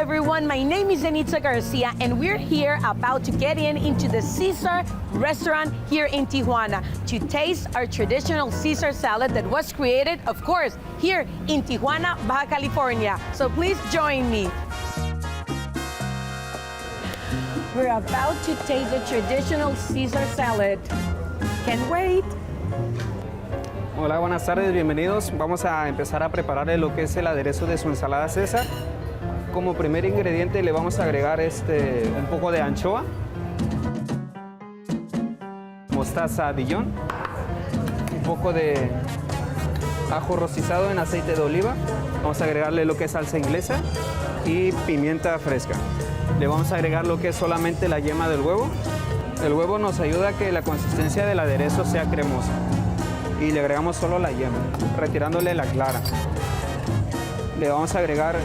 everyone, my name is Denitza García and we're here about to get into the Caesar restaurant here in Tijuana to taste our traditional Caesar salad that was created, of course, here in Tijuana, Baja California. So please join me. We're about to taste the traditional Caesar salad. Can't wait. Hola, buenas tardes, bienvenidos. Vamos a empezar a prepararle lo que es el aderezo de su ensalada César. Como primer ingrediente le vamos a agregar un poco de anchoa, mostaza Dijon, un poco de ajo rostizado en aceite de oliva. Vamos a agregarle lo que es salsa inglesa y pimienta fresca. Le vamos a agregar lo que es solamente la yema del huevo. El huevo nos ayuda a que la consistencia del aderezo sea cremosa. Y le agregamos solo la yema, retirándole la clara. Le vamos a agregar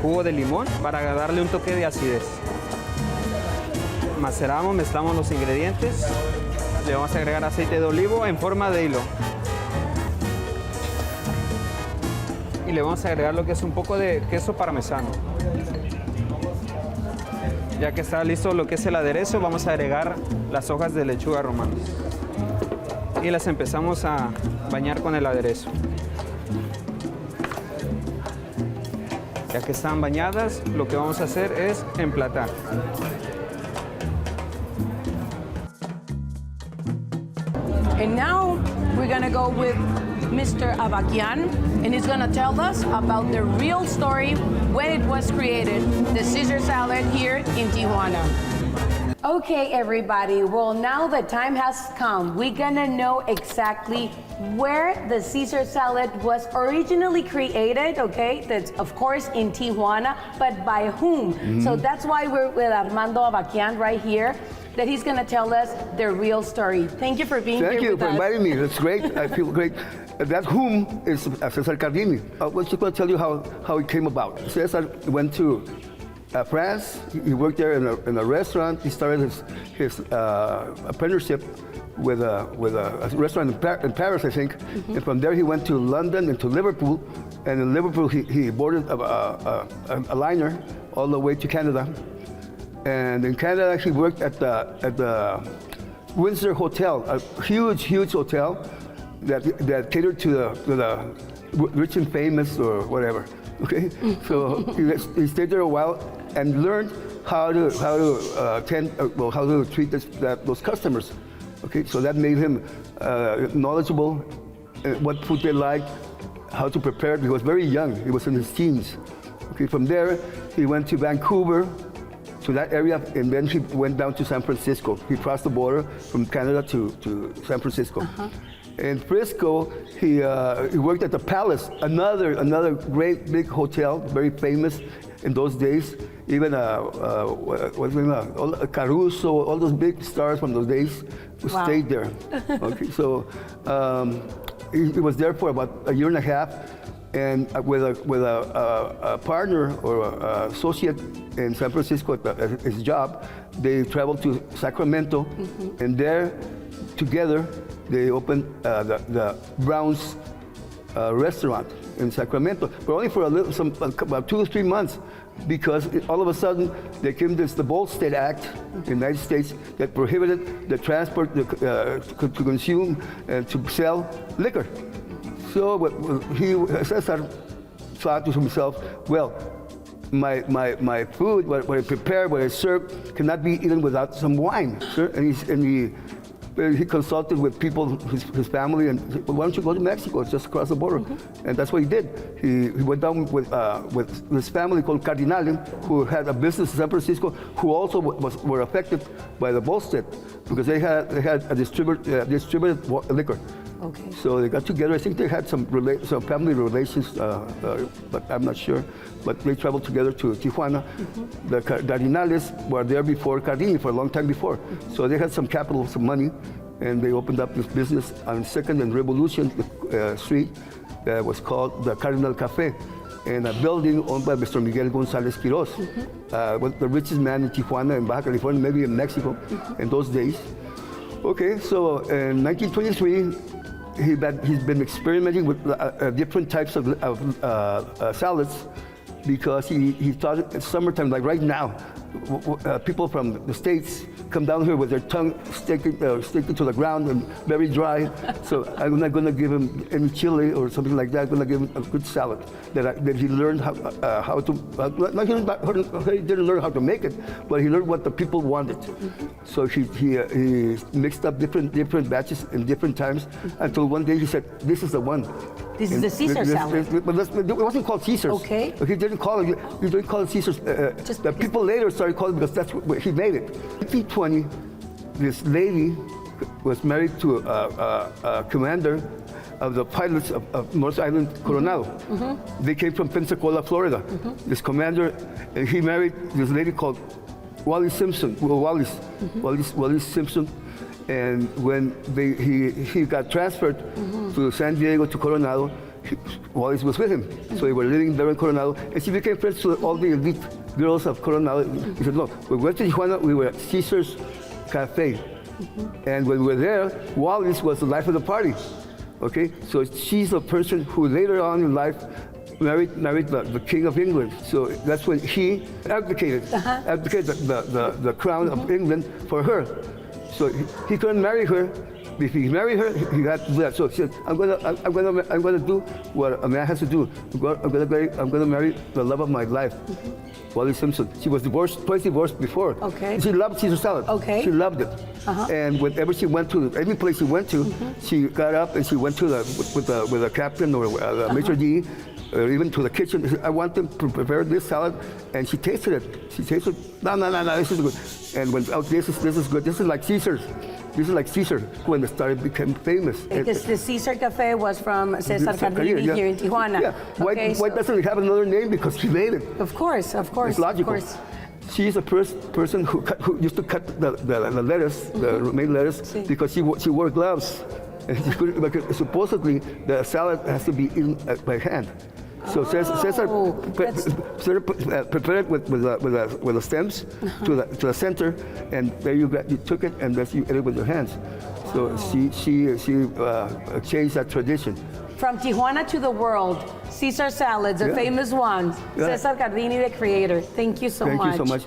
jugo de limón para darle un toque de acidez. Maceramos, mezclamos los ingredientes. Le vamos a agregar aceite de olivo en forma de hilo. Y le vamos a agregar lo que es un poco de queso parmesano. Ya que está listo lo que es el aderezo, vamos a agregar las hojas de lechuga romana. Y las empezamos a bañar con el aderezo. Ya que están bañadas, lo que vamos a hacer es emplatar. And now we're gonna go with Mr. Abakian, and he's gonna tell us about the real story when it was created, the Caesar salad here in Tijuana. Okay, everybody, well, now the time has come. We're gonna know exactly where the Caesar salad was originally created, okay? That's, of course, in Tijuana, but by whom? Mm-hmm. So that's why we're with Armando Abakian right here, that he's gonna tell us the real story. Thank you for being here with us. Thank you for inviting me. That's great. I feel great. That whom is Cesar Cardini. I was just going to tell you how it came about. Cesar went to France. He worked there in a restaurant. He started his apprenticeship with a restaurant in Paris, I think. Mm-hmm. And from there he went to London and to Liverpool. And in Liverpool he boarded a liner all the way to Canada. And in Canada he worked at the Windsor Hotel, a huge hotel that catered to the rich and famous or whatever. Okay, so he stayed there a while and learned how to treat those customers. Okay, so that made him knowledgeable what food they liked, how to prepare it. He was very young; he was in his teens. Okay, from there he went to Vancouver, to that area, and then he went down to San Francisco. He crossed the border from Canada to San Francisco. Uh-huh. In Frisco, he worked at the Palace, another great big hotel, very famous in those days. Even Caruso, all those big stars from those days stayed there. Okay, so he was there for about a year and a half, and with a partner or associate in San Francisco at his job, they traveled to Sacramento, mm-hmm. and there together they opened the Brown's restaurant in Sacramento, but only for about 2 or 3 months, because all of a sudden there came the Volstead Act in the United States that prohibited the transport to consume and to sell liquor. So Cesar thought to himself, well, my food, what I prepare, what I serve, cannot be eaten without some wine. Sure? And he consulted with people, his family, and said, well, why don't you go to Mexico? It's just across the border. Mm-hmm. And that's what he did. He went down with his family called Cardinale, who had a business in San Francisco, who also were affected by the Volstead, because they had a distributed liquor. Okay. So they got together. I think they had some family relations, but I'm not sure. But they traveled together to Tijuana. Mm-hmm. The Cardinales were there before Cardini, for a long time before. Mm-hmm. So they had some capital, some money, and they opened up this business on 2nd and Revolution Street that was called the Cardinal Café, in a building owned by Mr. Miguel González Quiroz, mm-hmm. Was the richest man in Tijuana, in Baja California, maybe in Mexico, mm-hmm. in those days. Okay, so in 1923, he's been experimenting with different types of salads, because he thought it's summertime, like right now, people from the States come down here with their tongue sticking to the ground and very dry. So I'm not going to give him any chili or something like that. I'm going to give him a good salad that he learned how to, he didn't learn how to make it, but he learned what the people wanted. So he mixed up different batches in different times until one day he said, this is the one. This is the Caesar salad. It wasn't called Caesar's. Okay. He didn't call it. He didn't call it Caesar's. The people later started calling it because that's what he made it. In 1920, this lady was married to a commander of the pilots of North Island Coronado. They came from Pensacola, Florida. This commander, and he married this lady called Wallis Simpson. Wallis Simpson. And when he got transferred to San Diego to Coronado, Wallis was with him. So they were living there in Coronado, and she became friends with all the elite girls of Coronado. He said, no, we went to Tijuana, we were at Caesar's Cafe. And when we were there, Wallis was the life of the party. Okay, so she's a person who later on in life married the King of England. So that's when he abdicated the crown of England for her. So he couldn't marry her. If he married her, he had to do that. So he said, I'm gonna do what a man has to do. I'm gonna marry the love of my life, Wallis Simpson. She was twice divorced before. Okay. She loved Caesar salad. Okay. She loved it. And whenever she went to any place she went to, she got up and she went to with the captain or the maitre d', or even to the kitchen. She said, I want them to prepare this salad, and she tasted it. She tasted, no, this is good. And when this is good. This is like Caesar's. This is like Caesar when the star became famous. Because the Caesar Cafe was from Cesar Cardini here in Tijuana. Yeah. Why doesn't it have another name? Because he made it. Of course. It's logical. Of course. She's the first person who used to cut the lettuce, the romaine lettuce, because she wore gloves. And she couldn't, because supposedly the salad has to be eaten by hand. So Cesar prepared it with the stems to the center, and there you took it and you ate it with your hands. So she changed that tradition. From Tijuana to the world, Caesar salads, a famous one. Yeah. Cesar Cardini, the creator. Thank you so much. Thank you so much.